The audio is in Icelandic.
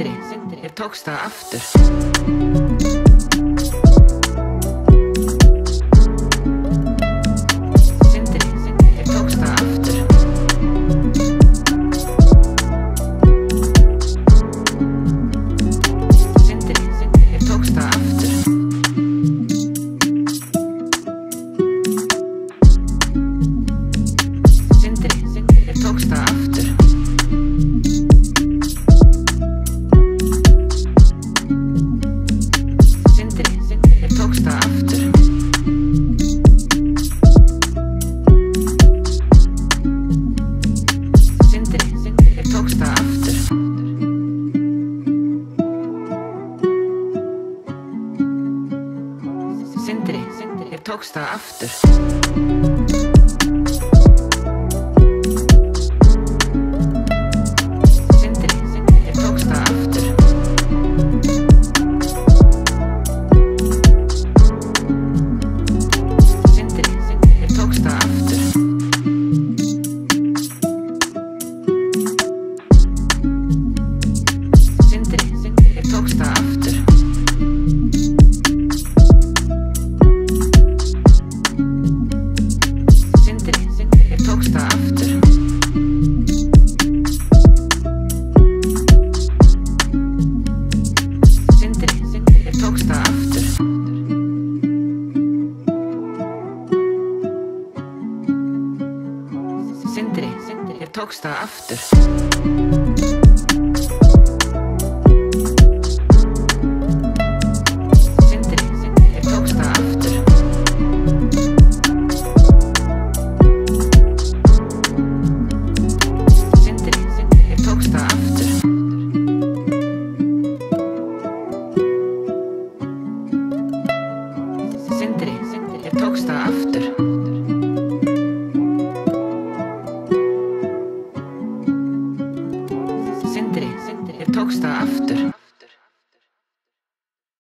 Sindri, þér tókst það aftur. Sindri, þér tókst það aftur. Sindri, þér tókst það aftur. Sindri, þér tókst það aftur. Sindri, þér tókst það aftur. Sindri, þér tókst það aftur. Sindri, þér tókst það aftur. Sindri, þér tókst það aftur. Sindri, þér tókst það aftur. Sindri, þér tókst það aftur. Sindri, þér tókst það aftur. Sindri, þér tókst það aftur. Sindri, þér tókst það aftur.